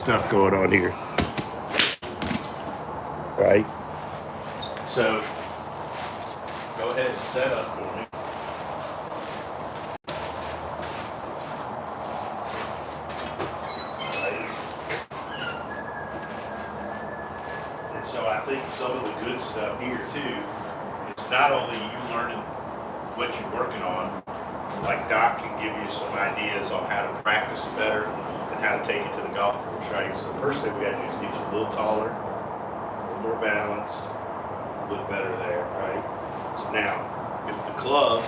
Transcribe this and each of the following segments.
stuff going on here. Right? So, go ahead and set up for me. Right? And so I think some of the good stuff here too, it's not only you learning what you're working on, like Doc can give you some ideas on how to practice it better and how to take it to the golf course, right? So the first thing we got to do is get you a little taller, a little more balanced, look better there, right? So now, if the club,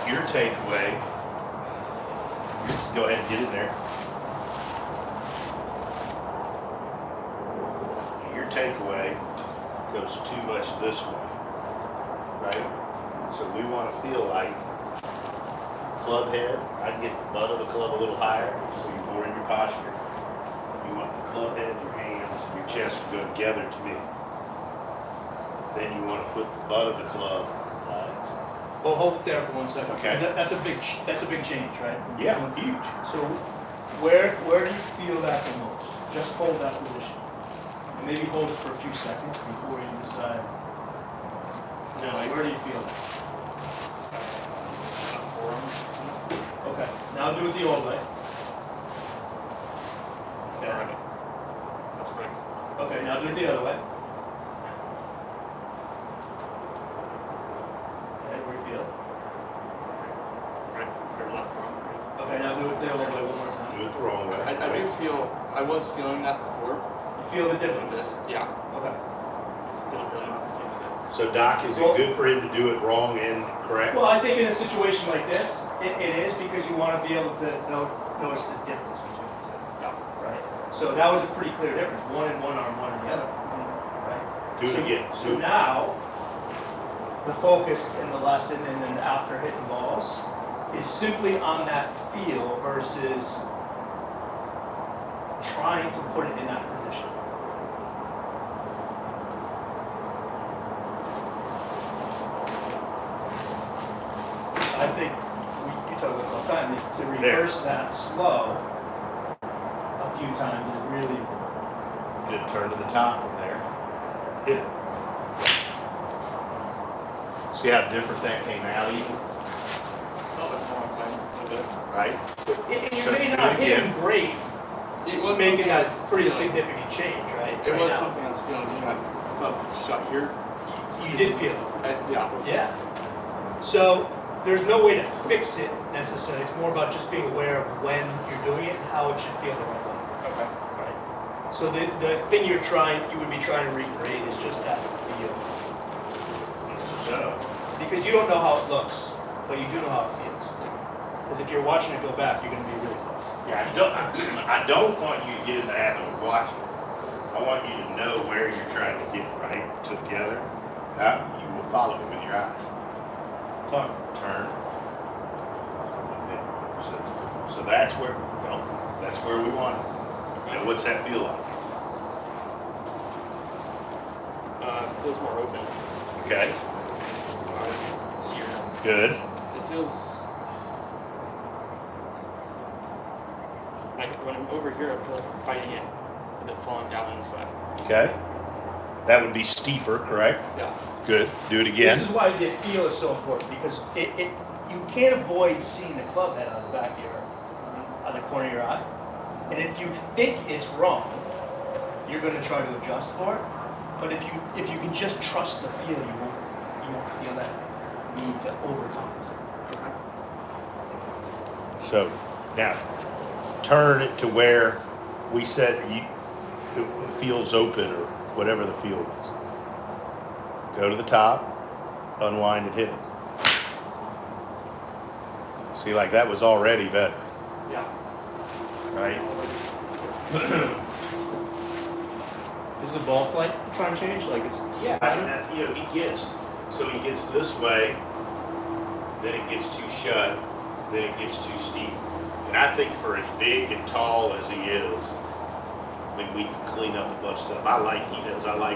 your takeaway, go ahead and get in there. Your takeaway goes too much this way, right? So we want to feel like club head, I can get the butt of the club a little higher, so you're more in your posture. You want the club head, your hands, your chest to go together to me. Then you want to put the butt of the club. Well, hold it there for 1 second. Okay. That's a big change, right? Yeah, huge. So, where do you feel that the most? Just hold that position, and maybe hold it for a few seconds before you decide. No, where do you feel that? Okay. Now do it the old way. Right. That's right. Okay. Now do it the other way. Okay, now do it the other way one more time. Do it the wrong way. I was feeling that before. You feel the difference? Yeah. Okay. I just don't really know how to fix it. So Doc, is it good for him to do it wrong and correct? Well, I think in a situation like this, it is because you want to be able to notice the difference between the two. Yeah. Right? So that was a pretty clear difference. One in one arm, one in the other. Right? Do it again. So now, the focus in the lesson and then after hitting balls is simply on that feel versus trying to put it in that position. I think you talk about all the time to reverse that slow a few times is really important. Good. Turn to the top from there. Hit it. See how different that came out even? Right? And you may not hit him great, It was making a something pretty significant change, right? It right was now. something I was feeling. You had club shot here. You did feel it. Yeah. Yeah. So there's no way to fix it necessarily. It's more about just being aware of when you're doing it and how it should feel the right way. Okay. Right. So the thing you would be trying to recreate is just that feel. So, because you don't know how it looks, but you do know how it feels. Because if you're watching it go back, you're going to be really focused. Yeah, I don't want you to get in the habit of watching. I want you to know where you're trying to get right together. You will follow it with your eyes. Turn. And then, so that's where we want it. Now, what's that feel like? It feels more open. Okay. Here. Good. It feels like when I'm over here, I feel like I'm fighting it with it falling down this way. Okay. That would be steeper, correct? Yeah. Good. Do it again. This is why the feel is so important because you can't avoid seeing the club head on the back of on the corner of your eye. And if you think it's wrong, you're going to try to adjust for it. But if you can just trust the feel, you won't feel that need to overcompensate. Okay. So now turn it to where we said it feels open or whatever the feel is. Go to the top, unwind and hit it. See, like that was already better, Yeah. right? Is the ball flight trying to change? Like it's He gets this way, then it gets too shut, then it gets too steep. And I think for as big and tall as he is, I mean, we can clean up a bunch of stuff. I like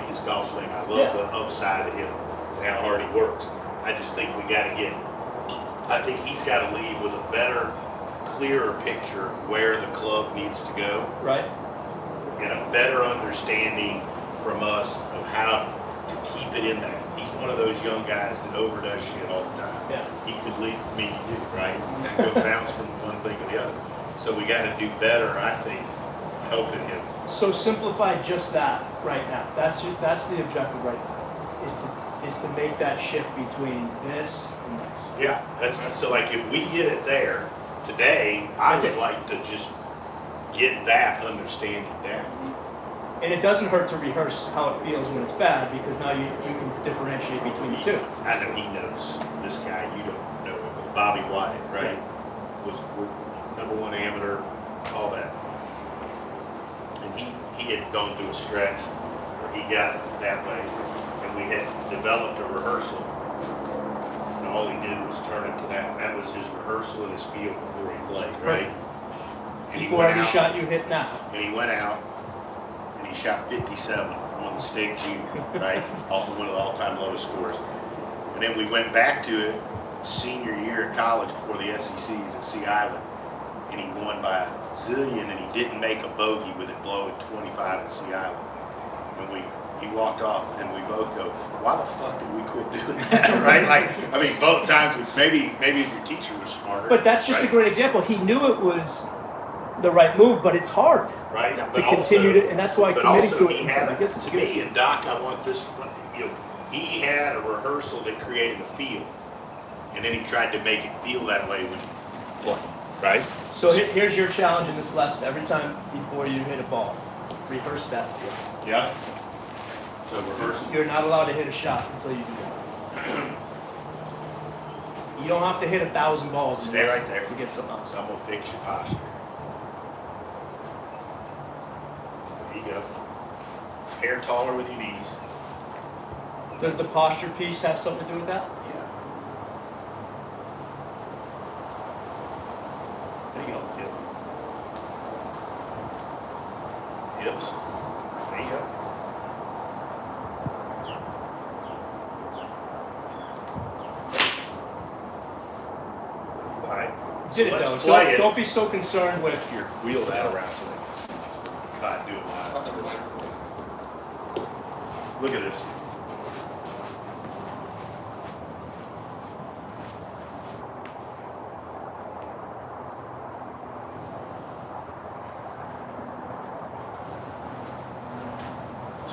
his golf swing. I love the upside of him and how hard he works. I just think I think he's got to leave with a better, clearer picture of where the club needs to go. right. and a better understanding from us of how to keep it in that. He's one of those young guys that overdoes shit all the time. Yeah. He could lead me, right? Go bounce from one thing to the other. So we got to do better, I think, helping him. So simplify just that right now. That's the objective right now. Is to make that shift between this and this. Yeah, that's so. Like, if we get it there today, I That's would it. like to just get that understanding down. And it doesn't hurt to rehearse how it feels when it's bad, because now you can differentiate between the two. I know he knows this guy. You don't know him, but Bobby Wyatt, right? Was #1 amateur, all that. And he had gone through a stretch where he got it that way, and we had developed a rehearsal, and all he did was turn it to that. That was his rehearsal in his field before he played, right? And he Before went every out, shot you hit now. and he went out, and he shot 57 on the state junior, right? One of the all-time lowest scores. And then we went back to it senior year of college before the SECs at Sea Island, and he won by a zillion, and he didn't make a bogey with it blowing 25 at Sea Island. And he walked off, and we both go, why the fuck did we quit doing that, right? Like, I mean, both times, maybe if your teacher was smarter. But that's just right? a great example. He knew it was the right move, but it's hard Right? Yeah. But to continue also- to, and that's why But committing also to it. he instead, had, I guess it's to good. me, and Doc, I want this, he had a rehearsal that created a feel. And then he tried to make it feel that way when you play, right? So here's your challenge in this lesson. Every time before you hit a ball, rehearse that feel. Yeah. So rehearsal. You're not allowed to hit a shot until you do that. You don't have to hit 1,000 balls in Stay this right there. to get something else. So I'm gonna fix your posture. There you go. Hair taller with your knees. Does the posture piece have something to do with that? Yeah. There you go. Yep. Hips. There you go. All right. Did it Let's though. play it. Don't be so concerned with. Here, wheel that around so they can see. God, do it live. Look at this.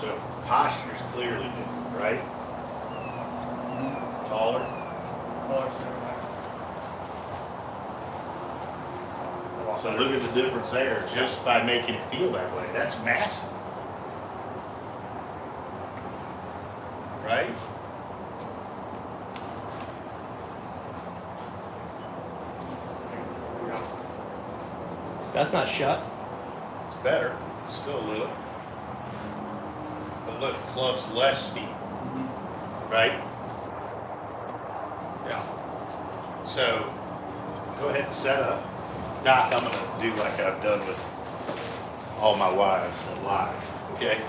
So posture's clearly different, right? Taller. So look at the difference there just by making it feel that way. That's massive. Right? That's not shut. It's better. Still a little. But look, club's less steep. Right? Yeah. So go ahead and set up. Doc, I'm gonna do like I've done with all my wives live. Okay?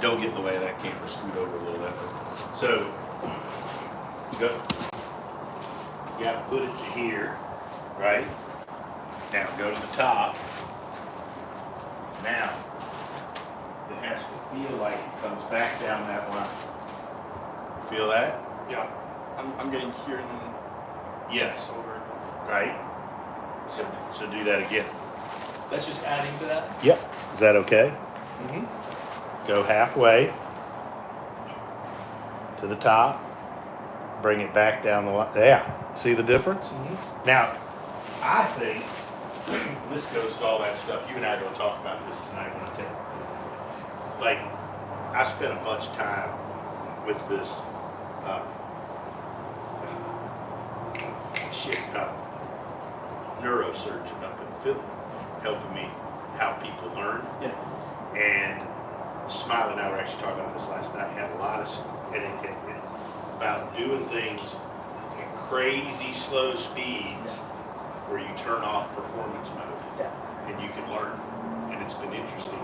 Don't get in the way of that camera, scoot over a little bit. So go. You gotta put it to here, right? Now go to the top. Now it has to feel like it comes back down that line. Feel that? Yeah. I'm getting here and then Yes. over. Right? So do that again. That's just adding to that. Yep. Is that okay? Mm-hmm. Go halfway to the top. Bring it back down the line. Yeah. See the difference? Mm-hmm. Now, I think this goes to all that stuff. You and I are going to talk about this tonight when I take. Like, I spent a bunch of time with this neurosurgeon up in Philly, helping me how people learn. Yeah. And Smiley and I were actually talking about this last night. Had a lot of about doing things at crazy slow speeds where you turn off performance mode Yeah. and you can learn. And it's been interesting.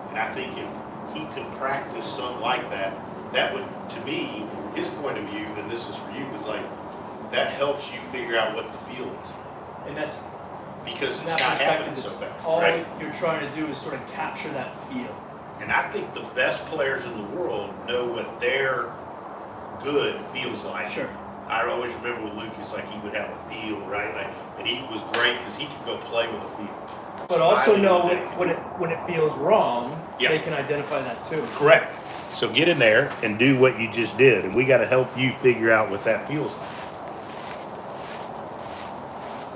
And I think if he could practice something like that, that would, to me, his point of view, and this is for you, is like that helps you figure out what the feel is. And that's because From it's that not happening perspective, so fast, all right? you're trying to do is sort of capture that feel. And I think the best players in the world know what their good feels like. Sure. I always remember with Lucas, like he would have a feel, right? Like, and he was great because he could go play with a feel. But also Smiling know and when it feels wrong, Yeah. they can identify that too. Correct. So get in there and do what you just did, and we got to help you figure out what that feels like.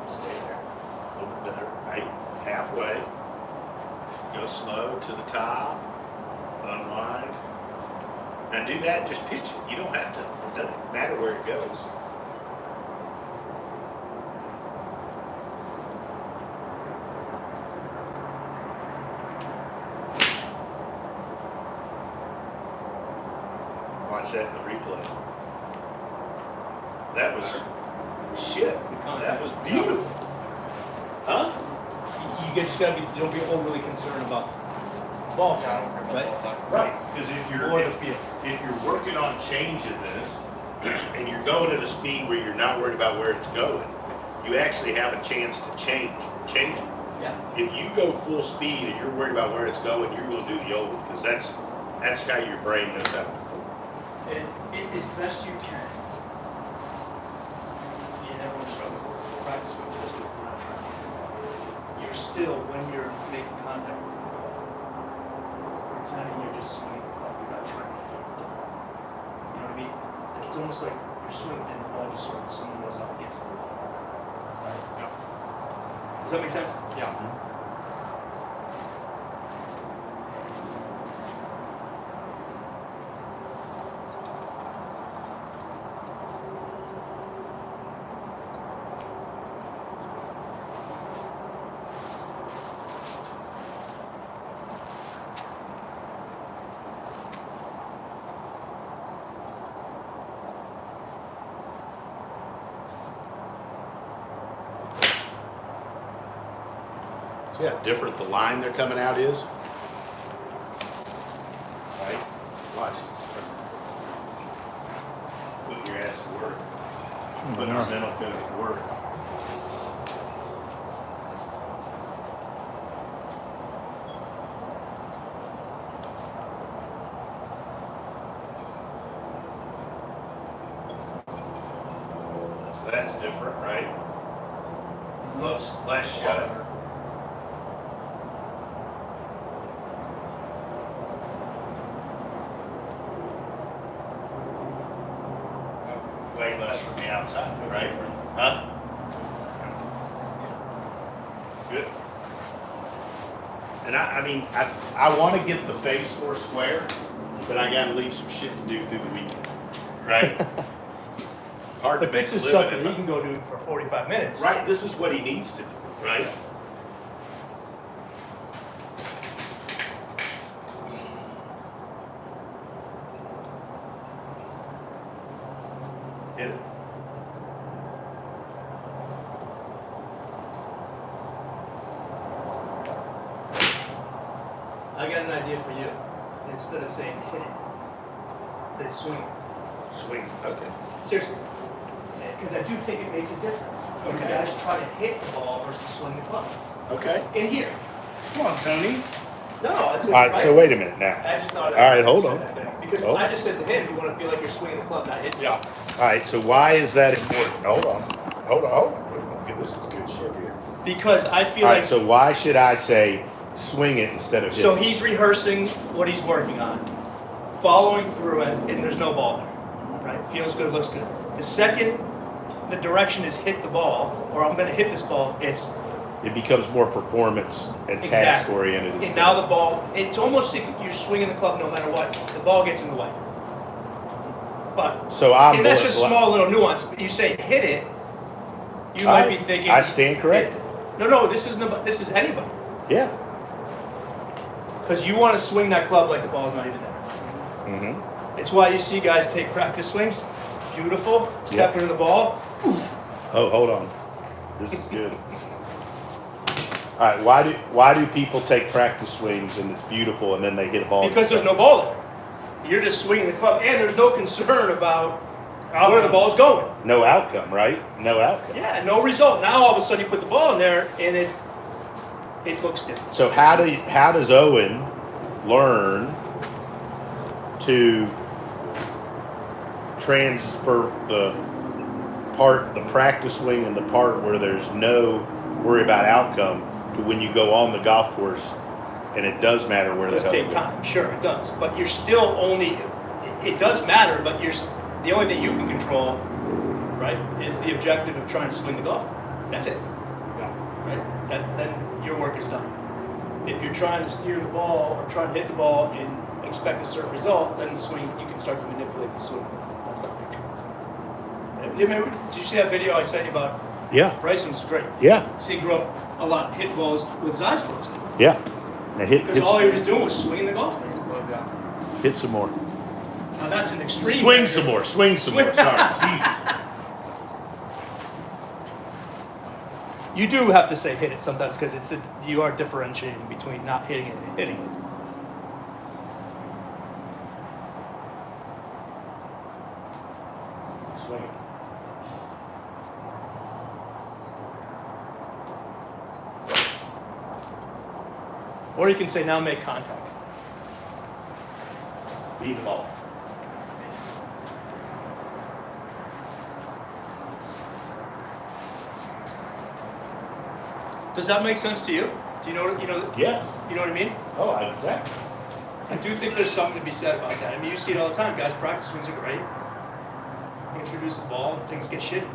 Stay there. A little bit better, right? Halfway. Go slow to the top. Unwind. Now do that. Just pitch it. You don't have to. It doesn't matter where it goes. Watch that in the replay. That was shit. That was beautiful. Huh? You just gotta be, don't be overly concerned about ball Yeah, I flight, don't care about right? the ball flight. Right. Because if Or you're the feel. if you're working on changing this and you're going at a speed where you're not worried about where it's going, you actually have a chance to change it. Yeah. If you go full speed and you're worried about where it's going, you're going to do the old one because that's how your brain knows how to perform. And it as best you can. You never want to struggle with practice with this, but it's not trying. You're still, when you're making contact, pretending you're just swinging the club. You're not trying to hit the ball. You know what I mean? Like it's almost like you're swinging and the ball just sort of someone goes up and gets it. Right? Yeah. Does that make sense? Yeah. See how different the line they're coming out is? Right? Watch this. Put your ass to work. Put your mental coach to work. So that's different, right? Close, less shut. Way less from the outside, right? Huh? Good. And I mean, I want to get the face more square, but I got to leave some shit to do through the weekend, right? Hard to But make this a is living something if he I- can go do for 45 minutes. Right, this is what he needs to do, right? Hit it. I got an idea for you. Instead of saying hit it, say swing it. Swing, okay. Seriously. Because I do think it makes a difference. When Okay. you guys try to hit the ball versus swing the club. Okay. In here. Come on, Tony. No, that's All right, so wait a minute now. I just thought. All right, hold on. Because Hold on. I just said to him, you want to feel like you're swinging the club, not hitting. Yeah. All right, so why is that important? Hold on. Hold on. This is good shit here. Because I feel All like. right, so why should I say swing it instead of hit So it? he's rehearsing what he's working on, following through and there's no ball there, right? Feels good, looks good. The second the direction is hit the ball, or I'm going to hit this ball, it's It becomes more performance and task exactly. oriented. And now the ball, it's almost like you're swinging the club no matter what. The ball gets in the way. But, So I'm. and that's just small little nuance. But you say hit it, you might be thinking. I stand corrected. No, this is anybody. Yeah. Because you want to swing that club like the ball's not even there. Mm-hmm. It's why you see guys take practice swings. Beautiful. Step into the ball. Oh, hold on. This is good. All right. Why do people take practice swings and it's beautiful and then they hit a ball? Because there's no ball there. You're just swinging the club, and there's no concern about where the ball's going. No outcome, right? No outcome. Yeah, no result. Now all of a sudden you put the ball in there and it looks different. So how does Owen learn to transfer the practice swing and the part where there's no worry about outcome to when you go on the golf course and it does matter where It the does hell take it time, sure it does. But you're still only, it does matter, but the only thing you can control, right, is the objective of trying to swing the golf ball. That's it, Yeah. right? Then your work is done. If you're trying to steer the ball or trying to hit the ball and expect a certain result, then the swing, you can start to manipulate the swing. That's not control. Did you see that video I sent you about Yeah, Bryson? Was great. yeah, See, he grew up a lot hitting balls with his eyes closed. yeah. Now Because all he was doing was swinging the golf. Yeah. hit some more. Now that's an extreme. Swing some more. Swing some more. Sorry. Jesus. You do have to say hit it sometimes because you are differentiating between not hitting it and hitting it. Swing it. Or you can say now make contact. Beat the ball. Does that make sense to you? Do you know Yes. you know what I mean? Oh, exactly. I do think there's something to be said about that. I mean, you see it all the time. Guys practice swings are great. Introduce the ball and things get shitty.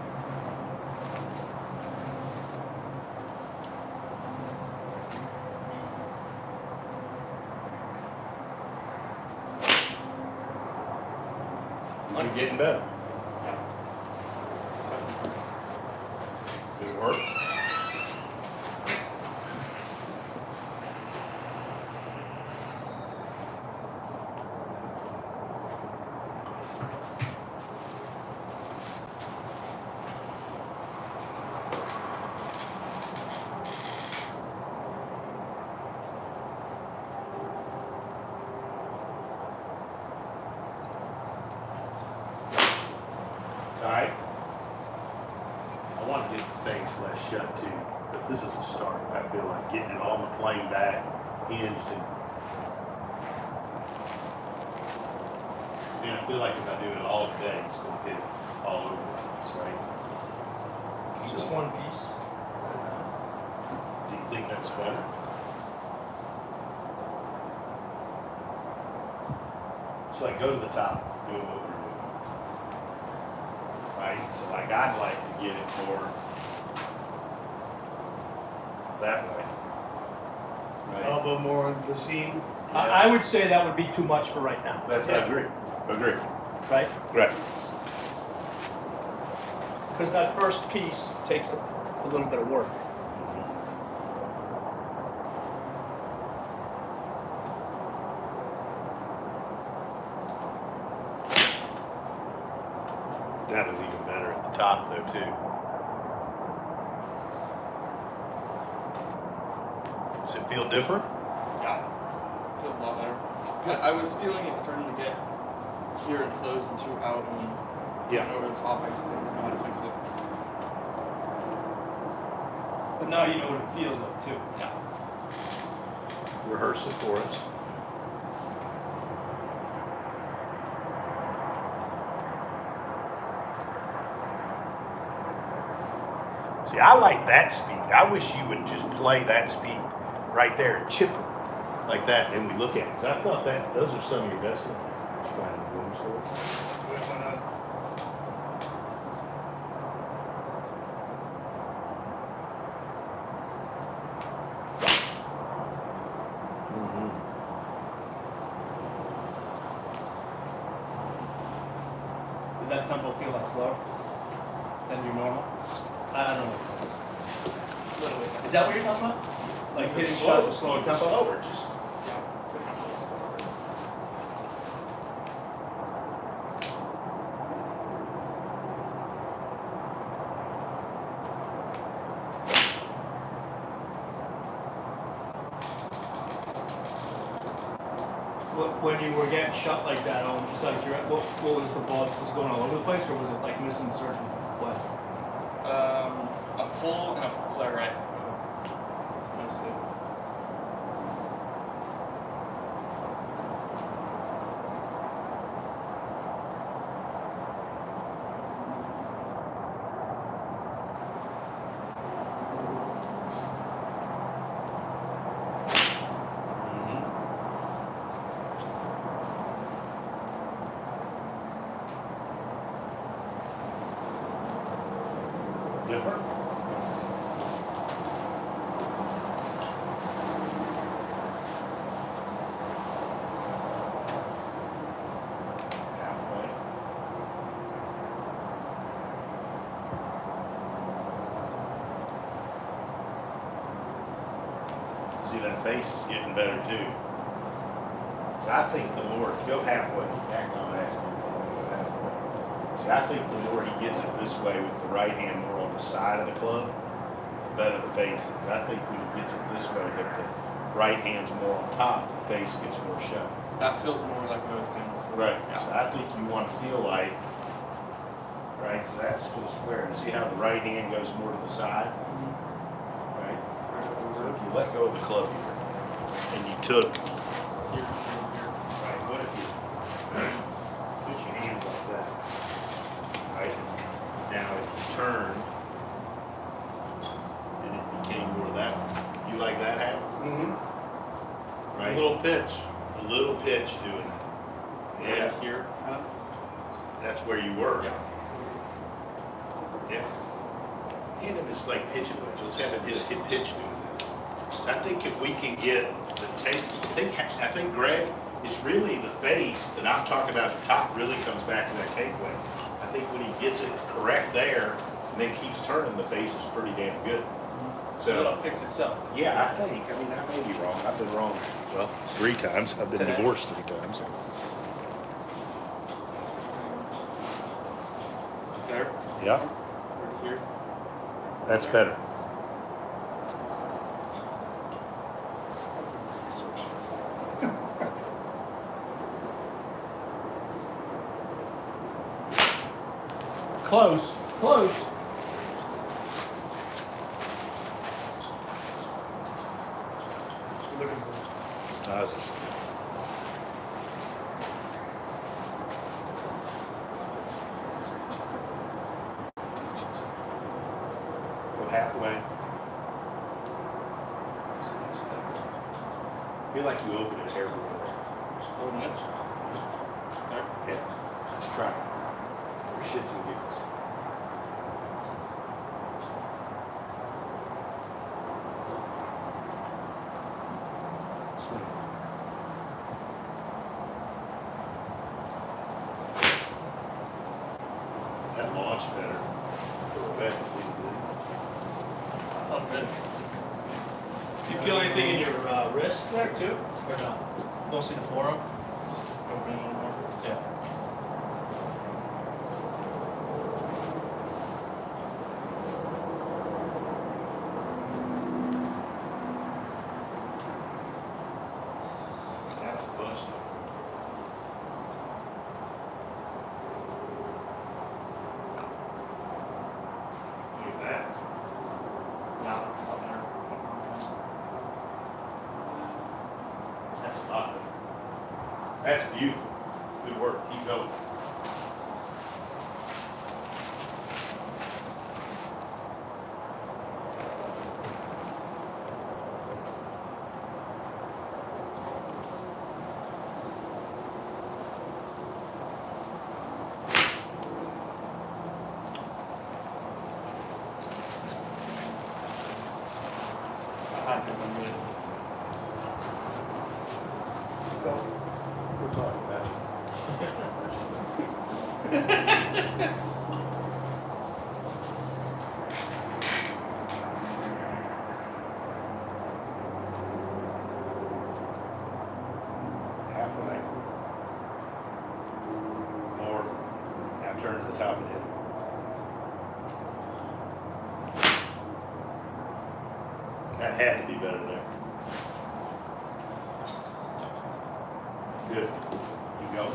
You're getting better. Good work. Alright. I want to get the face less shut too, but this is a start. I feel like getting it on the plane back, hinged, and I feel like if I do it all day, it's going to hit it all over the place, right? It's just one piece. Do you think that's better? So like go to the top, doing what we're doing. Right? So like I'd like to get it more that way. Right? Elbow more on the seam. I would say that would be too much for right now. That's I agree. Agree. Right? Right. Because that first piece takes a little bit of work. That was even better at the top though too. Does it feel different? Yeah. Feels a lot better. I was feeling it starting to get here and close and too out and Yeah. over the top. I just didn't know how to fix it. But now you know what it feels like too. Yeah. Rehearse it for us. See, I like that speed. I wish you would just play that speed right there and chip it like that, and we look at it. 'Cause I thought that those are some of your best ones. Just finding the rooms for us. Did that tempo feel like slower than your normal? I don't know. A little bit. Is that what you're talking about? Like hitting shots with slower tempo? Slower, just Yeah. When you were getting shot like that, just out of curiosity, what was the ball? Was it going all over the place, or was it like missing a certain what? A pull and a flare. Mostly. Different? Halfway. See, that face is getting better too. So I think the more, go halfway, back on asking you to go halfway. See, I think the more he gets it this way with the right hand more on the side of the club, the better the face is. I think when he gets it this way, but the right hand's more on top, the face gets more shut. That feels more like what I was doing before. Right. Yeah. So I think you want to feel like, right, so that's still square. You see how the right hand goes more to the side? Right? So if you let go of the club here, and you took, Here, here, here. right, what if you put your hands like that? Right? Now if you turn, and it became more that, you like that happen? Mm-hmm. Right? A little pitch. A little pitch doing it. Yeah, Right here, kind of. that's where you were. Yeah. Yeah. Hand him this like pitch wedge. Let's have him hit pitch doing that. So I think if we can get the take, I think Greg, it's really the face that I'm talking about. The top really comes back to that takeaway. I think when he gets it correct there and then keeps turning, the face is pretty damn good. So it'll fix itself. Yeah, I think. I mean, I may be wrong. I've been wrong. Well, 3 times. I've been Today. divorced 3 times. There. Yeah, Right here. that's better. Close, close. Looking for. I was just- Go halfway. I feel like you open it everywhere. Holding this. There. Yeah, just try it. For shits and giggles. Swing. That launched better. Go back and leave it. Oh, good. Do you feel anything in your wrist there too, or no? Mostly the forearm. Just open a little more. Yeah. That's a bunch of. Look at that. Now it's a lot better. That's a lot better. That's beautiful. Good work. Keep going. I had good one with. Keep going. We're talking about you. Halfway. More. Now turn to the top of it. That had to be better there. Good. You go.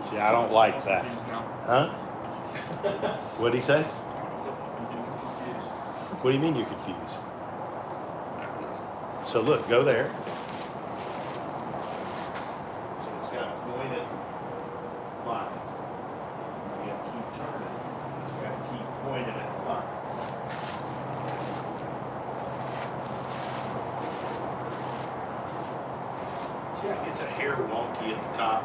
See, I don't like that. Confused now. Huh? What'd he say? I said confused. What do you mean you're confused? After this. So look, go there. So it's got a pointed line. You have to keep turning. It's got to keep pointing at the line. See how it gets a hair wonky at the top?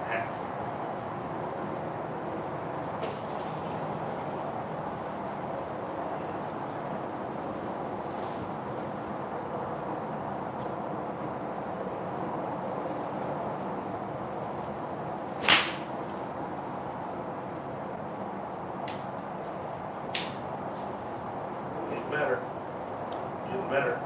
Getting better. Getting better.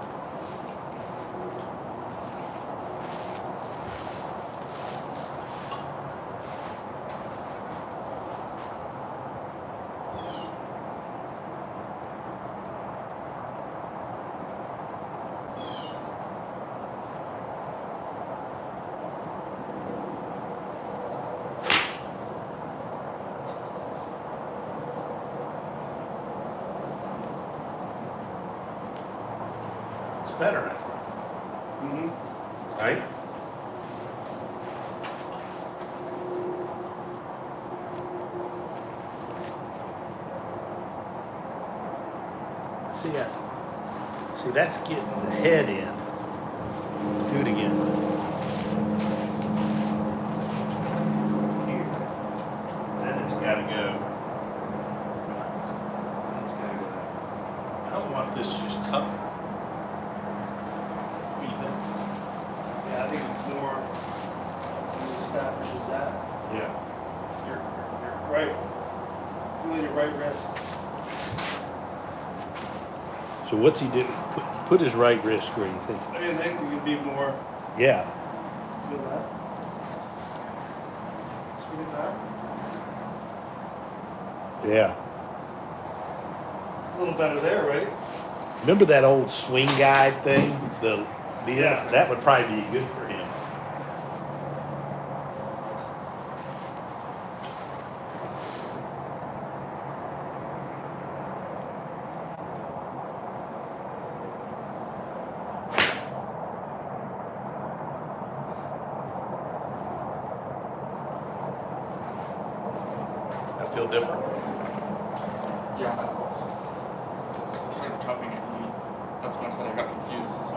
It's better, I think. Mm-hmm. Right? See that? See, that's getting the head in. Do it again. Here. Then it's got to go. Then it's got to go there. I don't want this just cupping. What do you think? Yeah, I think it's more establishes that. Yeah. Your right, really your right wrist. So what's he do? Put his right wrist where you think. I mean, I think we could be more, Yeah. feel that? Swing it back. Yeah. It's a little better there, right? Remember that old swing guide thing? Yeah. That would probably be good for him. I feel different. Yeah. I started cupping it. That's when I said I got confused. So